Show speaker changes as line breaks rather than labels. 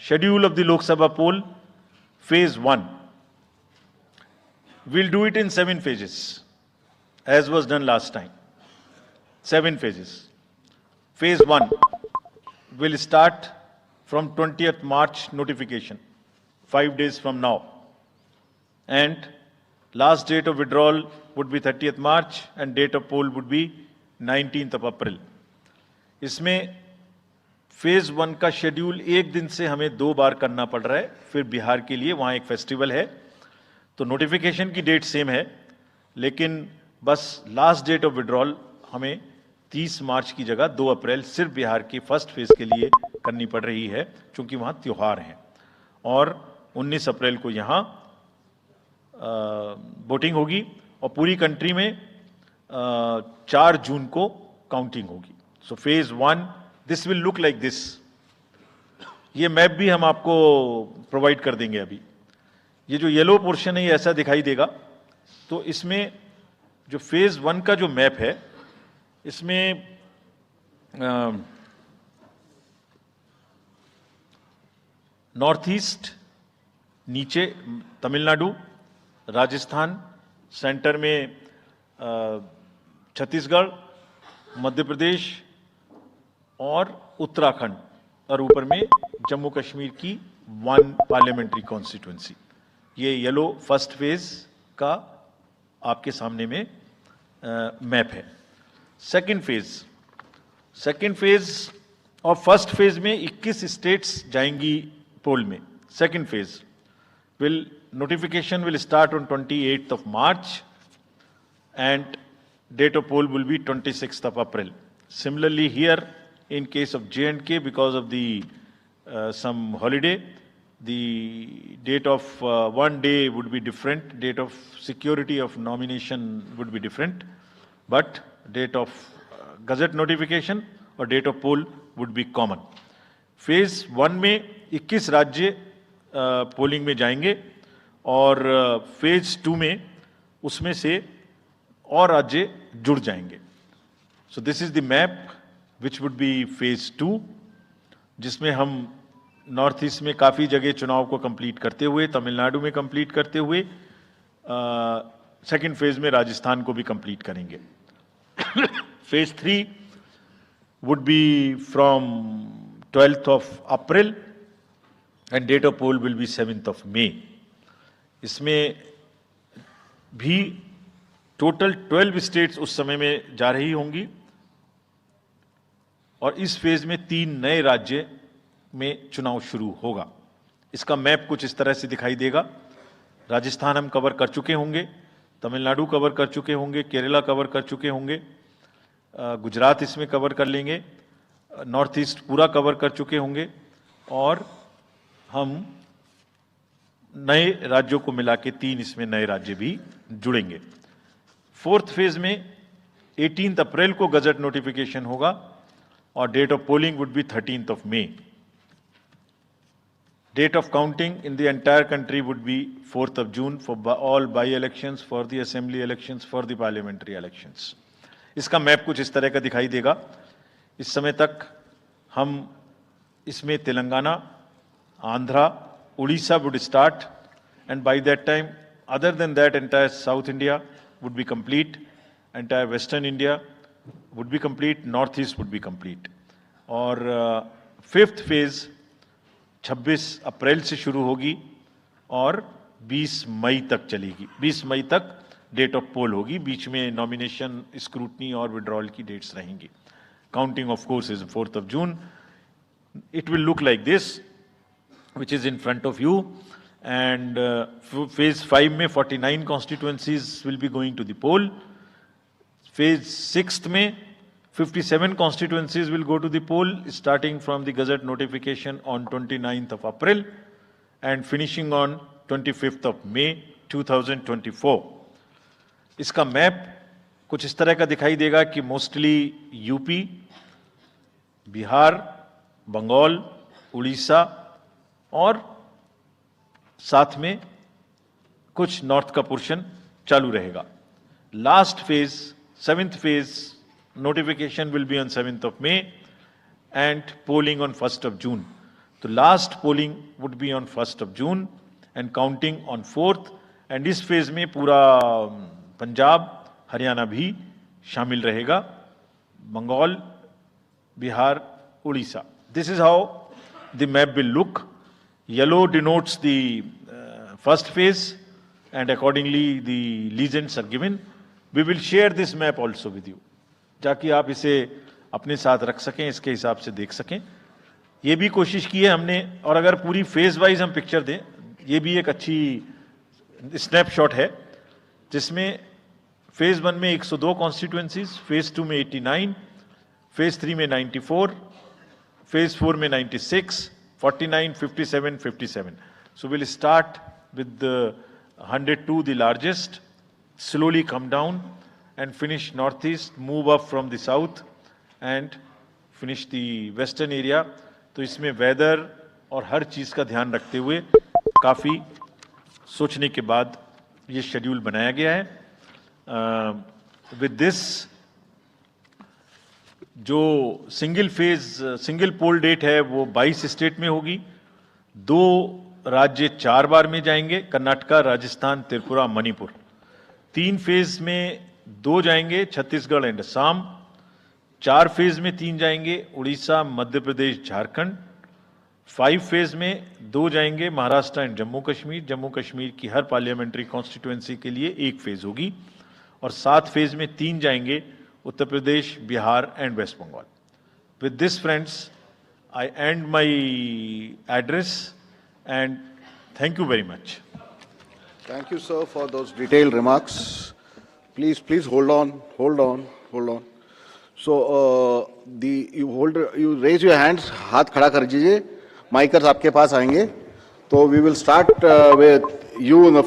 schedule of the Lok Sabha poll, phase 1. We'll do it in 7 phases, as was done last time. 7 phases. Phase 1 will start from 20th March notification, 5 days from now. And last date of withdrawal would be 30th March and date of poll would be 19th of April. इसमें phase 1 का schedule एक दिन से हमें 2 बार करना पड़ रहा है, फिर बिहार के लिए वहां एक फेस्टिवल है, तो नोटिफिकेशन की डेट सेम है, लेकिन बस लास्ट डेट ऑफ विड्रॉल हमें 30 मार्च की जगह 2 अप्रैल सिर्फ बिहार की फर्स्ट फेज के लिए करनी पड़ रही है, क्योंकि वहां त्योहार हैं। और 19 अप्रैल को यहां वोटिंग होगी और पूरी कंट्री में 4 जून को काउंटिंग होगी। So phase 1 this will look like this. ये मैप भी हम आपको प्रोवाइड कर देंगे। अभी ये जो येलो पोर्शन है ये ऐसा दिखाई देगा। तो इसमें जो फेज 1 का जो मैप है, इसमें नॉर्थ ईस्ट नीचे तमिलनाडु, राजस्थान, सेंटर में छत्तीसगढ़, मध्य प्रदेश और उत्तराखंड, और ऊपर में जम्मू कश्मीर की 1 पार्लियामेंट्री कॉन्स्टिट्यूंसी। ये येलो फर्स्ट फेज का आपके सामने में मैप है। सेकंड फेज और फर्स्ट फेज में 21 स्टेट्स जाएंगी पोल में। Second phase notification will start on 28th of March and date of poll will be 26th of April. Similarly here, in case of J&K, because of the some holiday, the date of one day would be different, date of security of nomination would be different, but date of gazette notification और date of poll would be common. Phase 1 में 21 राज्य polling में जाएंगे और phase 2 में उसमें से और राज्य जुड़ जाएंगे। So this is the map which would be phase 2, जिसमें हम नॉर्थ ईस्ट में काफ़ी जगह चुनाव को कंप्लीट करते हुए, तमिलनाडु में कंप्लीट करते हुए, सेकेंड फेज में राजस्थान को भी कंप्लीट करेंगे। Phase 3 would be from 12th of April and date of poll will be 7th of May. इसमें भी टोटल 12 स्टेट्स उस समय में जा रही होंगी और इस फेज में 3 नए राज्य में चुनाव शुरू होगा। इसका मैप कुछ इस तरह से दिखाई देगा। राजस्थान हम कवर कर चुके होंगे, तमिलनाडु कवर कर चुके होंगे, केरला कवर कर चुके होंगे, गुजरात इसमें कवर कर लेंगे, नॉर्थ ईस्ट पूरा कवर कर चुके होंगे और हम नए राज्यों को मिला के 3 इसमें नए राज्य भी जुड़ेंगे। फोर्थ फेज में 18 अप्रैल को गजट नोटिफिकेशन होगा और date of polling would be 13th of May. Date of counting in the entire country would be 4th of June for all by-elections, for the assembly elections, for the parliamentary elections. इसका map कुछ इस तरह का दिखाई देगा। इस समय तक हम इसमें Telangana, Andhra, Orissa would start and by that time other than that entire South India would be complete, entire Western India would be complete, North East would be complete. और फिफ्थ फेज 26 अप्रैल से शुरू होगी और 20 मई तक चलेगी। 20 मई तक डेट ऑफ पोल होगी, बीच में नॉमिनेशन, स्क्रूटनी और विड्रॉल की डेट्स रहेंगी। Counting of course is 4th of June. It will look like this, which is in front of you, and phase 5 में 49 constituencies will be going to the poll. Phase 6 में 57 constituencies will go to the poll, starting from the gazette notification on 29th of April and finishing on 25th of May 2024. इसका map कुछ इस तरह का दिखाई देगा कि मोस्टली यूपी, बिहार, बंगाल, उड़ीसा और साथ में कुछ नॉर्थ का पोर्शन चालू रहेगा। Last phase, 7th phase notification will be on 7th of May and polling on 1st of June. तो तो last polling would be on 1 June and counting on 4th, and इस फेज में पूरा पंजाब हरियाणा भी शामिल रहेगा, Bengal, Bihar, Orissa. This is how the map will look. Yellow denotes the first phase, and accordingly the legends are given. We will share this map also with you, ताकि आप इसे अपने साथ रख सकें, इसके हिसाब से देख सकें. ये भी कोशिश की है हमने, और अगर पूरी फेज वाइज हम पिक्चर दें, ये भी एक अच्छी स्नैपशॉट है, जिसमें फेज 1 में 102 कॉन्स्टिट्यूएंसीज, फेज 2 में 89, फेज 3 में 94, फेज 4 में 96, 49, 57, 57. So we'll start with the 102, the largest, slowly come down and finish northeast, move up from the south and finish the western area. तो इसमें वेदर और हर चीज का ध्यान रखते हुए काफी सोचने के बाद ये शेड्यूल बनाया गया है. विद दिस, जो सिंगल पोल डेट है वो 22 स्टेट में होगी. 2 राज्य 4 बार में जाएंगे, कर्नाटका, राजस्थान, त्रिपुरा, मणिपुर. 3 फेज में 2 जाएंगे, छत्तीसगढ़ एंड असम. 4 फेज में 3 जाएंगे, उड़ीसा, मध्य प्रदेश, झारखंड. 5 फेज में 2 जाएंगे, महाराष्ट्र एंड जम्मू कश्मीर. जम्मू कश्मीर की हर पार्लियामेंट्री कॉन्स्टिट्यूएंसी के लिए 1 फेज होगी. और 7 फेज में 3 जाएंगे, Uttar Pradesh, Bihar and West Bengal. With this friends, I and my address and thank you very much.
Thank you, sir, for those detailed remarks. Please hold on. So you raise your hands, हाथ खड़ा कर दीजिए. माइकर्स आपके पास आएंगे. तो we will start with you in the